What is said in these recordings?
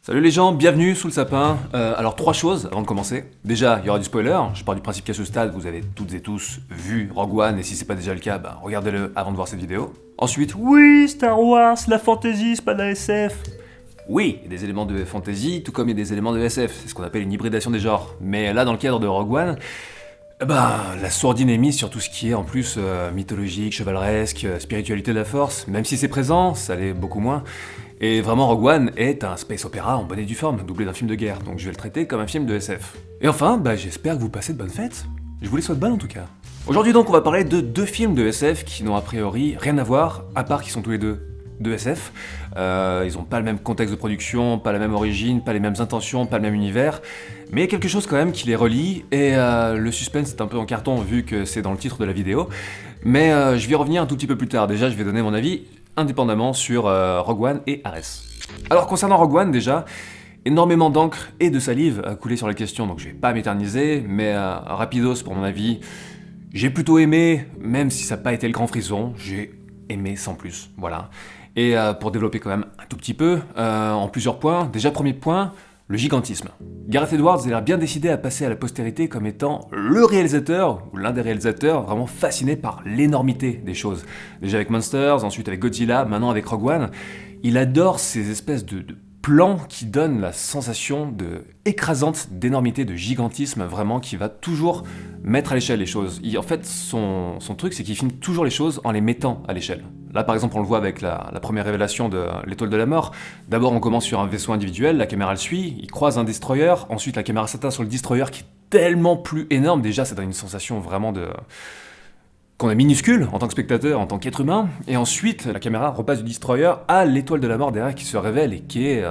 Salut les gens, bienvenue sous le sapin. Alors 3 choses avant de commencer. Déjà, il y aura du spoiler. Je pars du principe qu'à ce stade, vous avez toutes et tous vu Rogue One, et si c'est pas déjà le cas, regardez-le avant de voir cette vidéo. Ensuite, oui, Star Wars, la fantasy, c'est pas de la SF. Oui, il y a des éléments de fantasy, tout comme il y a des éléments de SF. C'est ce qu'on appelle une hybridation des genres. Mais là, dans le cadre de Rogue One, la sourdine est mise sur tout ce qui est en plus mythologique, chevaleresque, spiritualité de la force. Même si c'est présent, ça l'est beaucoup moins. Et vraiment, Rogue One est un space opéra en bonne et due forme, doublé d'un film de guerre, donc je vais le traiter comme un film de SF. Et enfin, j'espère que vous passez de bonnes fêtes. Je vous les souhaite bonnes en tout cas. Aujourd'hui donc, on va parler de 2 films de SF qui n'ont a priori rien à voir, à part qu'ils sont tous les deux de SF. Ils ont pas le même contexte de production, pas la même origine, pas les mêmes intentions, pas le même univers, mais il y a quelque chose quand même qui les relie, et le suspense est un peu en carton vu que c'est dans le titre de la vidéo, mais je vais y revenir un tout petit peu plus tard. Déjà, je vais donner mon avis indépendamment sur Rogue One et Ares. Alors concernant Rogue One déjà, énormément d'encre et de salive a coulé sur la question, donc je vais pas m'éterniser, mais rapidos pour mon avis, j'ai plutôt aimé, même si ça n'a pas été le grand frisson, j'ai aimé sans plus, voilà. Et pour développer quand même un tout petit peu, en plusieurs points, déjà premier point, le gigantisme. Gareth Edwards a l'air bien décidé à passer à la postérité comme étant le réalisateur, ou l'un des réalisateurs, vraiment fasciné par l'énormité des choses. Déjà avec Monsters, ensuite avec Godzilla, maintenant avec Rogue One. Il adore ces espèces de plans qui donnent la sensation écrasante d'énormité, de gigantisme, vraiment, qui va toujours mettre à l'échelle les choses. En fait, son truc, c'est qu'il filme toujours les choses en les mettant à l'échelle. Là, par exemple, on le voit avec la première révélation de l'Étoile de la Mort. D'abord, on commence sur un vaisseau individuel, la caméra le suit, il croise un destroyer, ensuite la caméra s'atteint sur le destroyer qui est tellement plus énorme, déjà ça donne une sensation vraiment qu'on est minuscule en tant que spectateur, en tant qu'être humain, et ensuite la caméra repasse du destroyer à l'Étoile de la Mort derrière qui se révèle et qui est,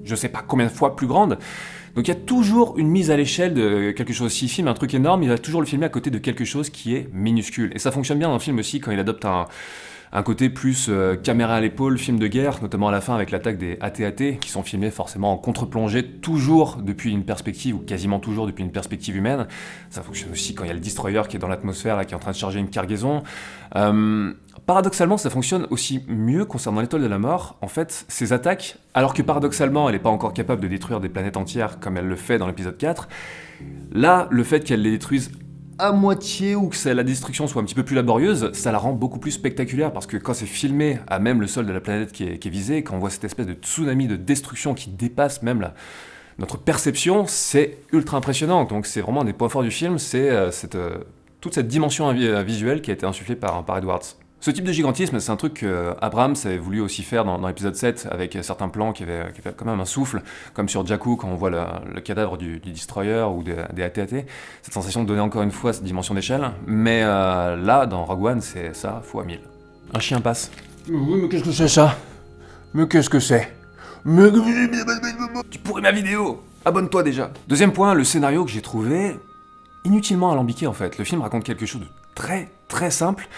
je sais pas combien de fois plus grande. Donc il y a toujours une mise à l'échelle de quelque chose. S'il filme un truc énorme, il va toujours le filmer à côté de quelque chose qui est minuscule. Et ça fonctionne bien dans le film aussi quand il adopte un côté plus caméra à l'épaule, film de guerre, notamment à la fin avec l'attaque des AT-AT, qui sont filmés forcément en contre-plongée, toujours depuis une perspective, ou quasiment toujours depuis une perspective humaine. Ça fonctionne aussi quand il y a le destroyer qui est dans l'atmosphère, là, qui est en train de charger une cargaison. Paradoxalement, ça fonctionne aussi mieux concernant l'Étoile de la Mort. En fait, ces attaques, alors que paradoxalement, elle n'est pas encore capable de détruire des planètes entières comme elle le fait dans l'épisode 4, là, le fait qu'elle les détruise à moitié ou que la destruction soit un petit peu plus laborieuse, ça la rend beaucoup plus spectaculaire parce que quand c'est filmé à même le sol de la planète qui est visée, quand on voit cette espèce de tsunami de destruction qui dépasse même notre perception, c'est ultra impressionnant. Donc c'est vraiment un des points forts du film, c'est toute cette dimension visuelle qui a été insufflée par Edwards. Ce type de gigantisme, c'est un truc que Abrams avait voulu aussi faire dans l'épisode 7, avec certains plans qui avaient quand même un souffle, comme sur Jakku, quand on voit le cadavre du destroyer ou des AT-AT. Cette sensation de donner encore une fois cette dimension d'échelle. Mais là, dans Rogue One, c'est ça, fois 1000. Un chien passe. Oui, mais qu'est-ce que c'est ça? Mais qu'est-ce que c'est? Mais... Tu pourris ma vidéo! Abonne-toi déjà! Deuxième point, le scénario que j'ai trouvé inutilement alambiqué en fait. Le film raconte quelque chose de très très simple,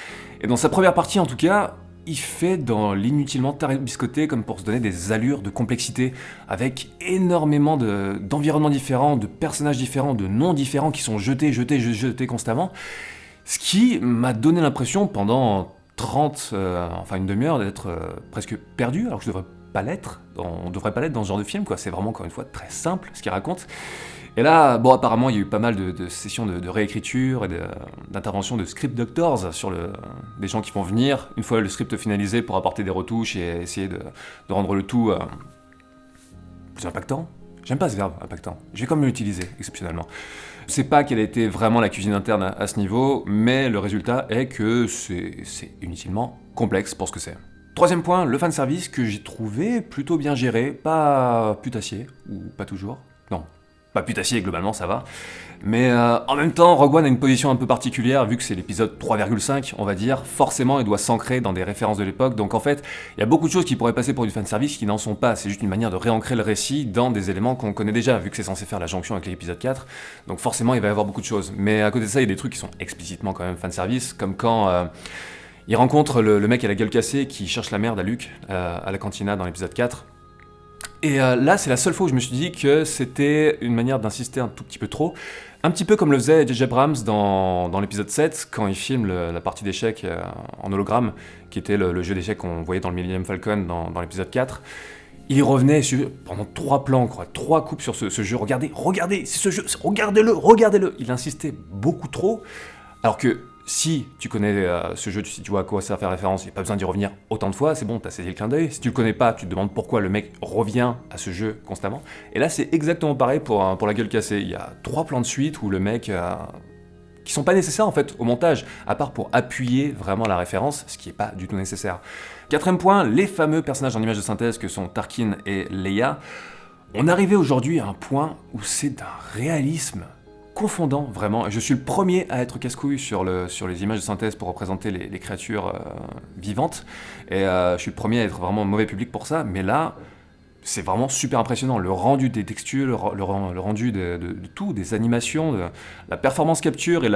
et dans sa première partie en tout cas, il fait dans l'inutilement tarabiscoté comme pour se donner des allures de complexité, avec énormément d'environnements différents, de personnages différents, de noms différents qui sont jetés constamment, ce qui m'a donné l'impression pendant une demi-heure d'être presque perdu, alors que je devrais pas l'être, on devrait pas l'être dans ce genre de film, quoi. C'est vraiment encore une fois très simple ce qu'il raconte. Et là, apparemment, il y a eu pas mal de sessions de réécriture et d'intervention de script doctors sur des gens qui vont venir, une fois le script finalisé, pour apporter des retouches et essayer de rendre le tout plus impactant. J'aime pas ce verbe, impactant. Je vais quand même l'utiliser, exceptionnellement. Je sais pas quelle a été vraiment la cuisine interne à ce niveau, mais le résultat est que c'est inutilement complexe pour ce que c'est. Troisième point, le fanservice que j'ai trouvé plutôt bien géré, pas putassier, ou pas toujours, non. Pas putassier, globalement ça va, mais en même temps Rogue One a une position un peu particulière vu que c'est l'épisode 3,5 on va dire, forcément il doit s'ancrer dans des références de l'époque, donc en fait il y a beaucoup de choses qui pourraient passer pour du fanservice qui n'en sont pas, c'est juste une manière de réancrer le récit dans des éléments qu'on connaît déjà, vu que c'est censé faire la jonction avec l'épisode 4, donc forcément il va y avoir beaucoup de choses, mais à côté de ça il y a des trucs qui sont explicitement quand même fanservice, comme quand il rencontre le mec à la gueule cassée qui cherche la merde à Luke, à la cantina dans l'épisode 4, et là, c'est la seule fois où je me suis dit que c'était une manière d'insister un tout petit peu trop. Un petit peu comme le faisait J.J. Abrams dans l'épisode 7, quand il filme la partie d'échecs en hologramme, qui était le jeu d'échecs qu'on voyait dans le Millennium Falcon dans l'épisode 4. il revenait pendant 3 plans, quoi, 3 coupes sur ce jeu. Regardez, c'est ce jeu, regardez-le. Il insistait beaucoup trop, alors que si tu connais ce jeu, si tu vois à quoi ça fait référence, il n'y a pas besoin d'y revenir autant de fois, c'est bon, t'as saisi le clin d'œil. Si tu le connais pas, tu te demandes pourquoi le mec revient à ce jeu constamment. Et là, c'est exactement pareil pour La Gueule Cassée. Il y a 3 plans de suite où le mec... qui sont pas nécessaires en fait au montage, à part pour appuyer vraiment la référence, ce qui est pas du tout nécessaire. 4e point, les fameux personnages en image de synthèse que sont Tarkin et Leia. On arrivait aujourd'hui à un point où c'est d'un réalisme confondant, vraiment. Je suis le premier à être casse-couille sur les images de synthèse pour représenter les créatures vivantes, et je suis le premier à être vraiment mauvais public pour ça, mais là, c'est vraiment super impressionnant. Le rendu des textures, le rendu de tout, des animations, la performance capture et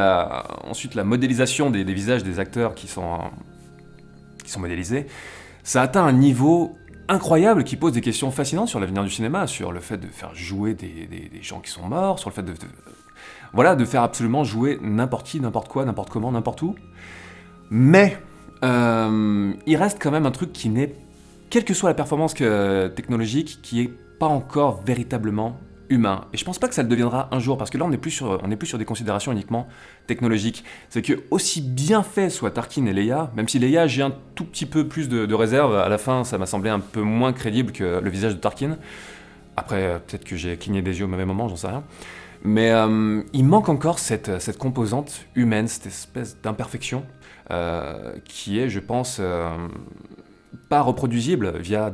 ensuite la modélisation des visages des acteurs qui sont modélisés, ça atteint un niveau incroyable qui pose des questions fascinantes sur l'avenir du cinéma, sur le fait de faire jouer des gens qui sont morts, sur le fait de faire absolument jouer n'importe qui, n'importe quoi, n'importe comment, n'importe où. Mais il reste quand même un truc qui n'est, quelle que soit la performance technologique, qui est pas encore véritablement humain. Et je pense pas que ça le deviendra un jour, parce que là on n'est plus sur des considérations uniquement technologiques. C'est que aussi bien fait soit Tarkin et Leia, même si Leia j'ai un tout petit peu plus de réserve, à la fin ça m'a semblé un peu moins crédible que le visage de Tarkin. Après peut-être que j'ai cligné des yeux au mauvais moment, j'en sais rien. Mais il manque encore cette composante humaine, cette espèce d'imperfection qui est, je pense, pas reproduisible via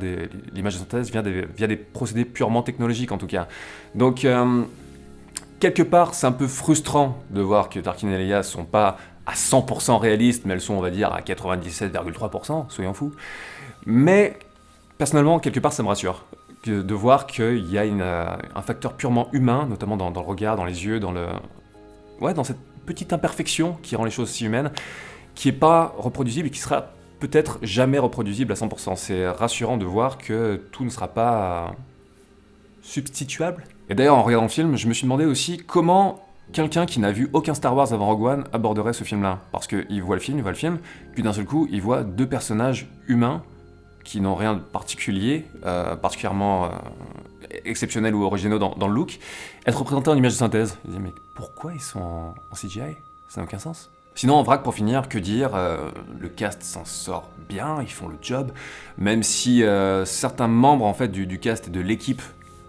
l'image de synthèse, via des procédés purement technologiques en tout cas. Donc, quelque part, c'est un peu frustrant de voir que Tarkin et Leia sont pas à 100% réalistes, mais elles sont, on va dire, à 97,3%, soyons fous. Mais, personnellement, quelque part, ça me rassure de voir qu'il y a un facteur purement humain, notamment dans le regard, dans les yeux, dans cette petite imperfection qui rend les choses si humaines, qui est pas reproduisible et qui sera peut-être jamais reproduisible à 100%. C'est rassurant de voir que tout ne sera pas substituable. Et d'ailleurs, en regardant le film, je me suis demandé aussi comment quelqu'un qui n'a vu aucun Star Wars avant Rogue One aborderait ce film-là. Parce qu'il voit le film, puis d'un seul coup, il voit 2 personnages humains qui n'ont rien de particulier, particulièrement exceptionnels ou originaux dans le look, être représentés en image de synthèse. Il dit, mais pourquoi ils sont en CGI ? Ça n'a aucun sens. Sinon, en vrac, pour finir, que dire, le cast s'en sort bien, ils font le job, même si certains membres en fait, du cast et de l'équipe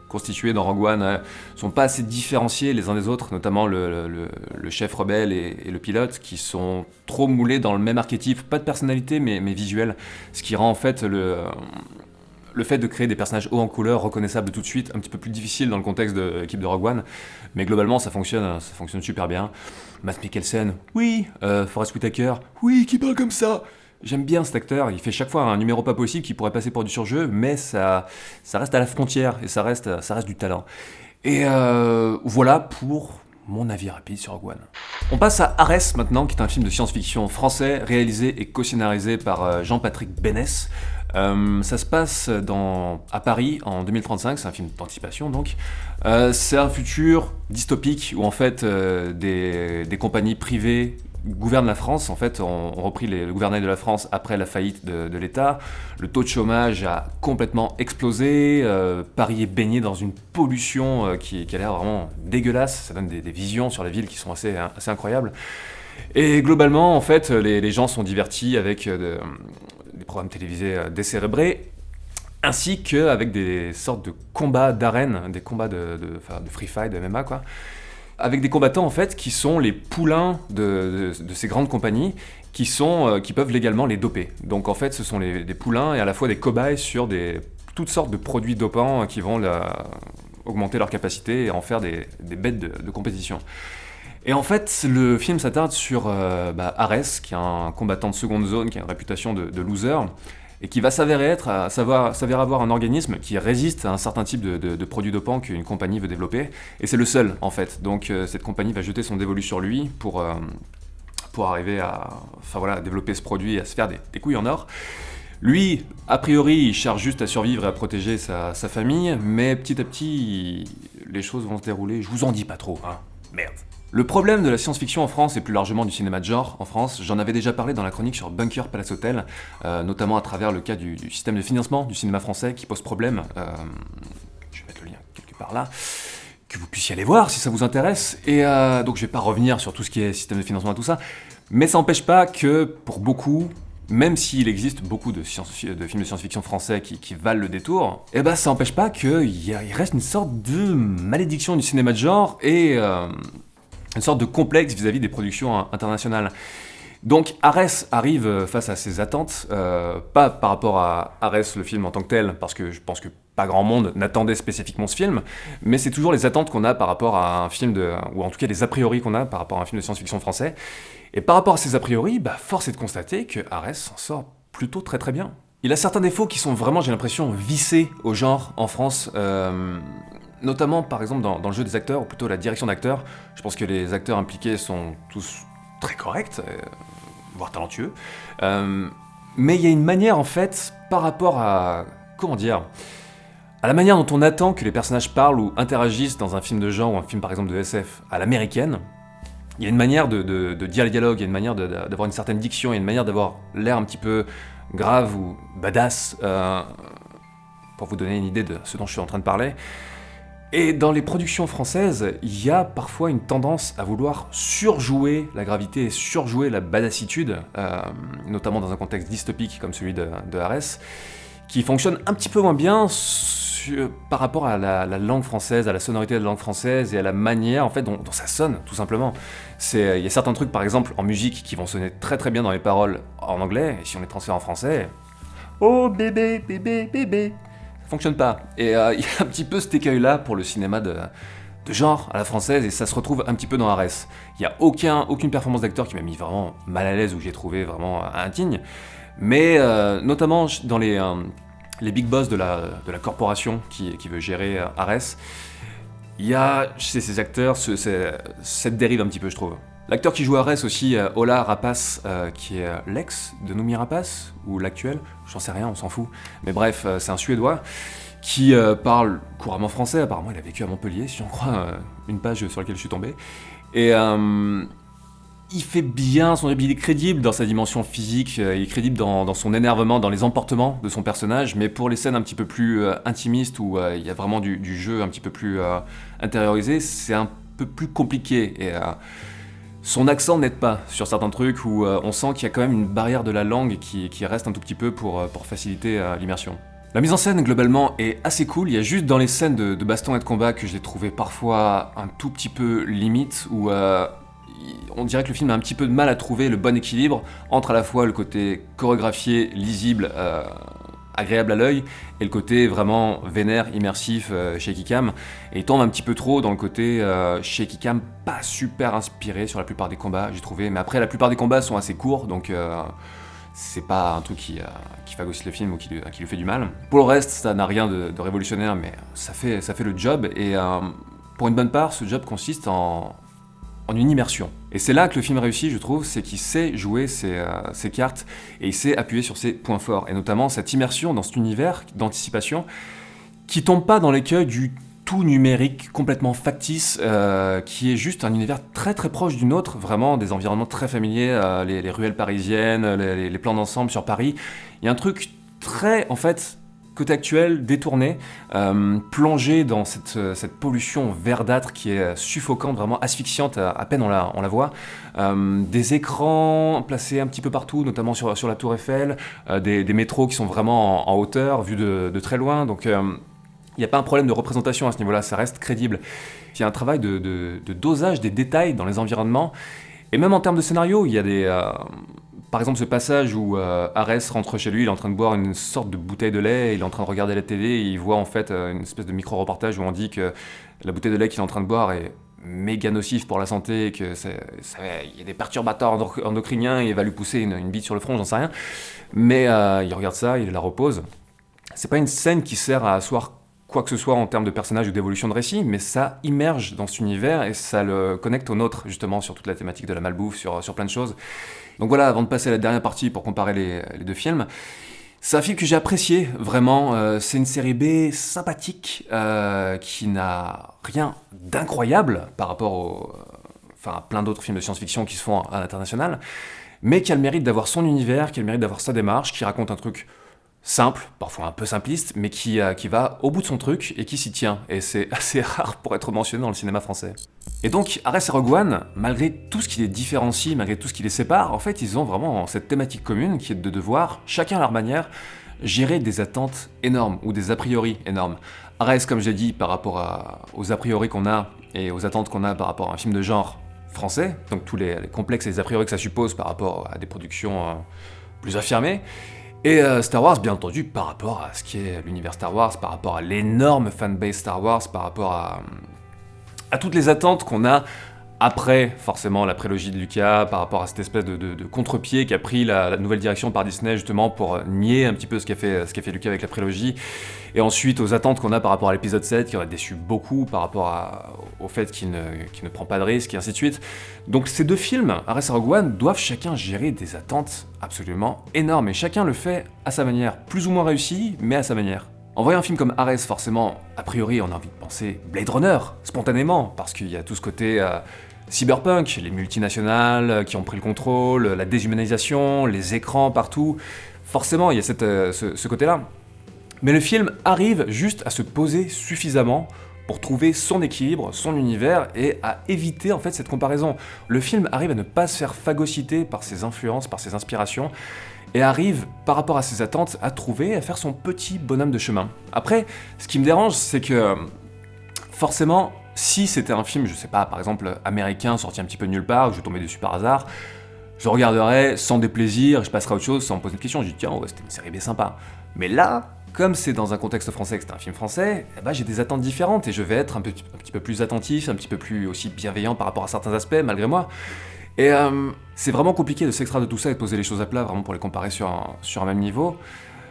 constituée dans Rogue One sont pas assez différenciés les uns des autres, notamment le chef rebelle et le pilote, qui sont trop moulés dans le même archétype, pas de personnalité mais visuel, ce qui rend en fait le fait de créer des personnages hauts en couleur, reconnaissables tout de suite, un petit peu plus difficile dans le contexte de l'équipe de Rogue One, mais globalement ça fonctionne super bien. Matt Mikkelsen, oui, Forest Whitaker, oui, qui parle comme ça. J'aime bien cet acteur, il fait chaque fois un numéro pas possible qui pourrait passer pour du surjeu, mais ça reste à la frontière, et ça reste du talent. Et voilà pour mon avis rapide sur Rogue One. On passe à Arès maintenant, qui est un film de science-fiction français, réalisé et co-scénarisé par Jean-Patrick Bénesse. Ça se passe à Paris en 2035, c'est un film d'anticipation donc. C'est un futur dystopique où en fait des compagnies privées gouvernent la France, en fait, ont repris le gouvernail de la France après la faillite de l'État. Le taux de chômage a complètement explosé, Paris est baigné dans une pollution qui a l'air vraiment dégueulasse, ça donne des visions sur la ville qui sont assez incroyables. Et globalement, en fait, les gens sont divertis avec des programmes télévisés décérébrés, ainsi qu'avec des sortes de combats d'arène, des combats de free fight, de MMA, quoi, avec des combattants, en fait, qui sont les poulains de ces grandes compagnies, qui peuvent légalement les doper. Donc, en fait, ce sont des poulains et à la fois des cobayes sur toutes sortes de produits dopants qui vont augmenter leur capacité et en faire des bêtes de compétition. Et en fait, le film s'attarde sur Arès, qui est un combattant de seconde zone, qui a une réputation de loser, et qui va s'avérer avoir un organisme qui résiste à un certain type de produits dopants qu'une compagnie veut développer, et c'est le seul, en fait. Donc cette compagnie va jeter son dévolu sur lui pour arriver à développer ce produit et à se faire des couilles en or. Lui, a priori, il cherche juste à survivre et à protéger sa famille, mais petit à petit, les choses vont se dérouler. Je vous en dis pas trop, hein. Merde. Le problème de la science-fiction en France et plus largement du cinéma de genre en France, j'en avais déjà parlé dans la chronique sur Bunker Palace Hotel, notamment à travers le cas du système de financement du cinéma français qui pose problème. Je vais mettre le lien quelque part là, que vous puissiez aller voir si ça vous intéresse. Et donc je vais pas revenir sur tout ce qui est système de financement et tout ça, mais ça n'empêche pas que pour beaucoup, même s'il existe beaucoup de films de science-fiction français qui valent le détour, et ben ça n'empêche pas qu'il reste une sorte de malédiction du cinéma de genre et une sorte de complexe vis-à-vis des productions internationales. Donc Arès arrive face à ses attentes, pas par rapport à Arès le film en tant que tel, parce que je pense que pas grand monde n'attendait spécifiquement ce film, mais c'est toujours les attentes qu'on a par rapport à un film ou en tout cas les a priori qu'on a par rapport à un film de science-fiction français. Et par rapport à ces a priori, force est de constater que Arès s'en sort plutôt très très bien. Il a certains défauts qui sont vraiment, j'ai l'impression, vissés au genre en France, notamment par exemple dans le jeu des acteurs, ou plutôt la direction d'acteurs. Je pense que les acteurs impliqués sont tous très corrects, voire talentueux, mais il y a une manière en fait, par rapport à, comment dire, à la manière dont on attend que les personnages parlent ou interagissent dans un film de genre ou un film par exemple de SF à l'américaine. Il y a une manière de dire les dialogues, il y a une manière d'avoir une certaine diction, il y a une manière d'avoir l'air un petit peu grave ou badass, pour vous donner une idée de ce dont je suis en train de parler. Et dans les productions françaises, il y a parfois une tendance à vouloir surjouer la gravité et surjouer la badassitude, notamment dans un contexte dystopique comme celui de Arès, qui fonctionne un petit peu moins bien par rapport à la langue française, à la sonorité de la langue française et à la manière en fait dont ça sonne, tout simplement. Il y a certains trucs, par exemple, en musique, qui vont sonner très très bien dans les paroles en anglais, et si on les transfère en français, oh bébé, bébé, bébé, ça fonctionne pas. Et il y a un petit peu cet écueil-là pour le cinéma de genre à la française, et ça se retrouve un petit peu dans Arès. Il n'y a aucune performance d'acteur qui m'a mis vraiment mal à l'aise ou que j'ai trouvé vraiment indigne, mais notamment dans les big boss de la corporation qui veut gérer Arès, il y a chez ces acteurs cette dérive un petit peu, je trouve. L'acteur qui joue Arès aussi, Ola Rapace, qui est l'ex de Noomi Rapace, ou l'actuel, j'en sais rien, on s'en fout. Mais bref, c'est un Suédois qui parle couramment français, apparemment il a vécu à Montpellier, si j'en crois une page sur laquelle je suis tombé. Et il fait bien il est crédible dans sa dimension physique, il est crédible dans son énervement, dans les emportements de son personnage, mais pour les scènes un petit peu plus intimistes, où il y a vraiment du jeu un petit peu plus intériorisé, c'est un peu plus compliqué. Et son accent n'aide pas sur certains trucs, où on sent qu'il y a quand même une barrière de la langue qui reste un tout petit peu pour faciliter l'immersion. La mise en scène, globalement, est assez cool. Il y a juste dans les scènes de baston et de combat que je l'ai trouvé parfois un tout petit peu limite, où on dirait que le film a un petit peu de mal à trouver le bon équilibre entre à la fois le côté chorégraphié, lisible, agréable à l'œil, et le côté vraiment vénère, immersif, shaky cam. Et il tombe un petit peu trop dans le côté shaky cam, pas super inspiré sur la plupart des combats, j'ai trouvé. Mais après, la plupart des combats sont assez courts, donc c'est pas un truc qui phagocyte le film ou qui lui fait du mal. Pour le reste, ça n'a rien de révolutionnaire, mais ça fait le job. Et pour une bonne part, ce job consiste en une immersion. Et c'est là que le film réussit, je trouve, c'est qu'il sait jouer ses cartes et il sait appuyer sur ses points forts. Et notamment cette immersion dans cet univers d'anticipation qui tombe pas dans l'écueil du tout numérique, complètement factice, qui est juste un univers très très proche du nôtre, vraiment des environnements très familiers, les ruelles parisiennes, les plans d'ensemble sur Paris. Il y a un truc très, en fait, côté actuel, détourné, plongé dans cette pollution verdâtre qui est suffocante, vraiment asphyxiante, à peine on la voit. Des écrans placés un petit peu partout, notamment sur la Tour Eiffel, des métros qui sont vraiment en hauteur, vus de très loin, donc il n'y a pas un problème de représentation à ce niveau-là, ça reste crédible. Il y a un travail de dosage des détails dans les environnements, et même en termes de scénario, il y a par exemple, ce passage où Arès rentre chez lui, il est en train de boire une sorte de bouteille de lait, il est en train de regarder la télé, et il voit en fait une espèce de micro-reportage où on dit que la bouteille de lait qu'il est en train de boire est méga nocif pour la santé, que il y a des perturbateurs endocriniens, et il va lui pousser une bite sur le front, j'en sais rien. Mais il regarde ça, il la repose. C'est pas une scène qui sert à asseoir quoi que ce soit en termes de personnage ou d'évolution de récit, mais ça immerge dans cet univers et ça le connecte au nôtre, justement, sur toute la thématique de la malbouffe, sur plein de choses. Donc voilà, avant de passer à la dernière partie pour comparer les deux films, c'est un film que j'ai apprécié, vraiment. C'est une série B sympathique, qui n'a rien d'incroyable par rapport enfin plein d'autres films de science-fiction qui se font à l'international, mais qui a le mérite d'avoir son univers, qui a le mérite d'avoir sa démarche, qui raconte un truc simple, parfois un peu simpliste, mais qui va au bout de son truc et qui s'y tient. Et c'est assez rare pour être mentionné dans le cinéma français. Et donc, Arès et Rogue One, malgré tout ce qui les différencie, malgré tout ce qui les sépare, en fait, ils ont vraiment cette thématique commune qui est de devoir, chacun à leur manière, gérer des attentes énormes ou des a priori énormes. Arès, comme je l'ai dit, par rapport aux a priori qu'on a et aux attentes qu'on a par rapport à un film de genre français, donc tous les complexes et les a priori que ça suppose par rapport à des productions plus affirmées. Et Star Wars, bien entendu, par rapport à ce qui est l'univers Star Wars, par rapport à l'énorme fanbase Star Wars, par rapport à toutes les attentes qu'on a après, forcément, la prélogie de Lucas, par rapport à cette espèce de contre-pied qu'a pris la nouvelle direction par Disney, justement, pour nier un petit peu ce qu'a fait Lucas avec la prélogie, et ensuite aux attentes qu'on a par rapport à l'épisode 7, qui aurait déçu beaucoup par rapport au fait qu'il ne prend pas de risques, et ainsi de suite. Donc ces deux films, Arès et Rogue One, doivent chacun gérer des attentes absolument énormes, et chacun le fait à sa manière, plus ou moins réussi, mais à sa manière. En voyant un film comme Arès, forcément, a priori, on a envie de penser Blade Runner, spontanément, parce qu'il y a tout ce côté cyberpunk, les multinationales qui ont pris le contrôle, la déshumanisation, les écrans partout. Forcément, il y a ce côté-là. Mais le film arrive juste à se poser suffisamment pour trouver son équilibre, son univers, et à éviter en fait cette comparaison. Le film arrive à ne pas se faire phagocyter par ses influences, par ses inspirations, et arrive, par rapport à ses attentes, à trouver, à faire son petit bonhomme de chemin. Après, ce qui me dérange, c'est que, forcément, si c'était un film, je sais pas, par exemple, américain, sorti un petit peu de nulle part, que je tombais dessus par hasard, je regarderais sans déplaisir, je passerais à autre chose sans me poser de questions, je dis tiens, ouais, c'était une série B sympa. Mais là, comme c'est dans un contexte français, que c'est un film français, eh ben, j'ai des attentes différentes, et je vais être un petit peu plus attentif, un petit peu plus aussi bienveillant par rapport à certains aspects, malgré moi. Et c'est vraiment compliqué de s'extraire de tout ça et de poser les choses à plat, vraiment pour les comparer sur un même niveau.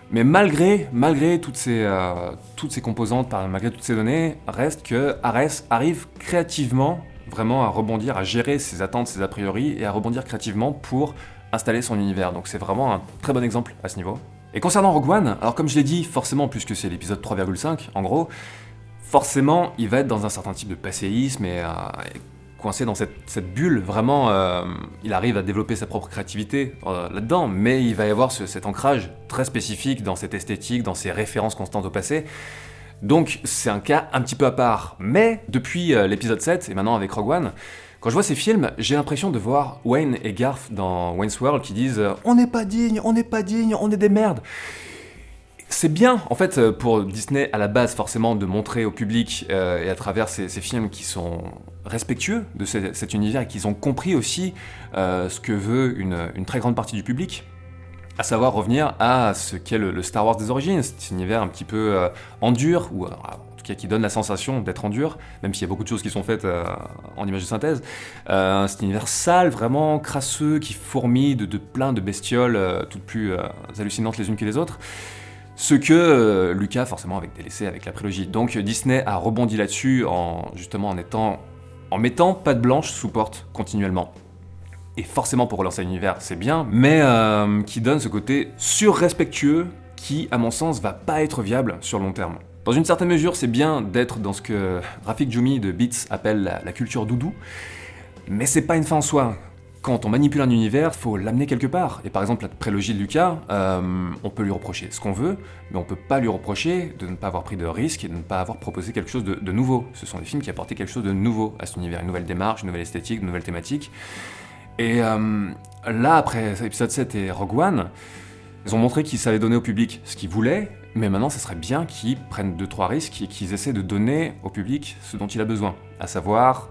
Mais malgré toutes ces composantes, malgré toutes ces données, reste que Arès arrive créativement vraiment à rebondir, à gérer ses attentes, ses a priori, et à rebondir créativement pour installer son univers. Donc c'est vraiment un très bon exemple à ce niveau. Et concernant Rogue One, alors comme je l'ai dit, forcément, puisque c'est l'épisode 3,5, en gros, forcément, il va être dans un certain type de passéisme et coincé dans cette bulle, vraiment, il arrive à développer sa propre créativité là-dedans, mais il va y avoir cet ancrage très spécifique dans cette esthétique, dans ces références constantes au passé. Donc c'est un cas un petit peu à part. Mais depuis l'épisode 7, et maintenant avec Rogue One, quand je vois ces films, j'ai l'impression de voir Wayne et Garth dans Wayne's World qui disent « On n'est pas digne, on n'est pas digne, on est des merdes !» C'est bien, en fait, pour Disney, à la base, forcément, de montrer au public, et à travers ces films qui sont respectueux de cet univers et qui ont compris aussi ce que veut une très grande partie du public, à savoir revenir à ce qu'est le Star Wars des origines, cet univers un petit peu en dur, ou en tout cas qui donne la sensation d'être en dur, même s'il y a beaucoup de choses qui sont faites en images de synthèse. Cet univers sale, vraiment crasseux, qui fourmille de plein de bestioles, toutes plus hallucinantes les unes que les autres. Ce que Lucas, forcément, avait délaissé avec la prélogie. Donc Disney a rebondi là-dessus en mettant patte blanche sous porte continuellement. Et forcément pour relancer l'univers, c'est bien, mais qui donne ce côté surrespectueux qui, à mon sens, va pas être viable sur le long terme. Dans une certaine mesure, c'est bien d'être dans ce que Rafik Djoumi de Beats appelle la culture doudou, mais c'est pas une fin en soi. Quand on manipule un univers, faut l'amener quelque part. Et par exemple, la prélogie de Lucas, on peut lui reprocher ce qu'on veut, mais on peut pas lui reprocher de ne pas avoir pris de risques et de ne pas avoir proposé quelque chose de nouveau. Ce sont des films qui apportaient quelque chose de nouveau à cet univers, une nouvelle démarche, une nouvelle esthétique, une nouvelle thématique. Et là, après épisode 7 et Rogue One, ils ont montré qu'ils savaient donner au public ce qu'ils voulaient, mais maintenant, ça serait bien qu'ils prennent 2-3 risques et qu'ils essaient de donner au public ce dont il a besoin, à savoir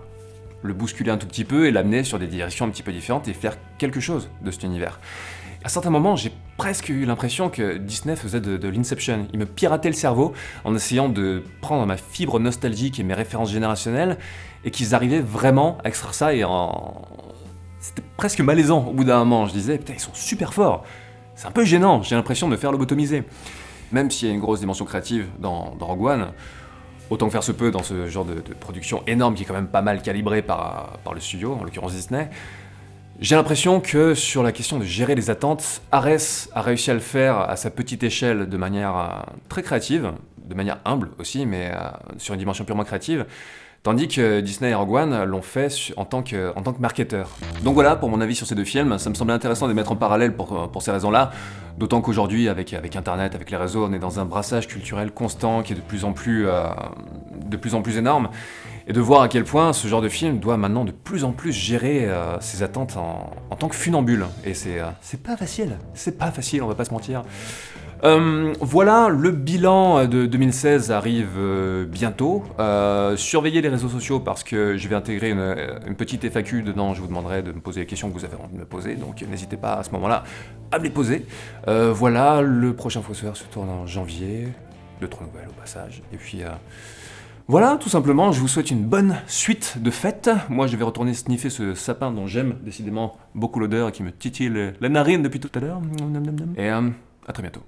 le bousculer un tout petit peu et l'amener sur des directions un petit peu différentes et faire quelque chose de cet univers. À certains moments, j'ai presque eu l'impression que Disney faisait de l'Inception. Il me piratait le cerveau en essayant de prendre ma fibre nostalgique et mes références générationnelles, et qu'ils arrivaient vraiment à extraire ça, et c'était presque malaisant au bout d'un moment. Je disais, putain, ils sont super forts. C'est un peu gênant, j'ai l'impression de me faire lobotomiser. Même s'il y a une grosse dimension créative dans Rogue One, autant que faire se peut dans ce genre de production énorme qui est quand même pas mal calibrée par le studio, en l'occurrence Disney, j'ai l'impression que sur la question de gérer les attentes, Arès a réussi à le faire à sa petite échelle de manière très créative, de manière humble aussi, mais sur une dimension purement créative, Tandis que Disney et Rogue One l'ont fait en tant que marketeur. Donc voilà pour mon avis sur ces deux films, ça me semblait intéressant de les mettre en parallèle pour ces raisons-là, d'autant qu'aujourd'hui avec Internet, avec les réseaux, on est dans un brassage culturel constant qui est de plus en plus énorme, et de voir à quel point ce genre de film doit maintenant de plus en plus gérer ses attentes en tant que funambule. Et c'est pas facile, on va pas se mentir. Voilà, le bilan de 2016 arrive bientôt. Surveillez les réseaux sociaux parce que je vais intégrer une petite FAQ dedans. Je vous demanderai de me poser les questions que vous avez envie de me poser, donc n'hésitez pas à ce moment-là à me les poser. Voilà, le prochain Fossoyeur se tourne en janvier. 2-3 nouvelles au passage. Et puis voilà, tout simplement, je vous souhaite une bonne suite de fêtes. Moi, je vais retourner sniffer ce sapin dont j'aime décidément beaucoup l'odeur et qui me titille la narine depuis tout à l'heure. Et à très bientôt.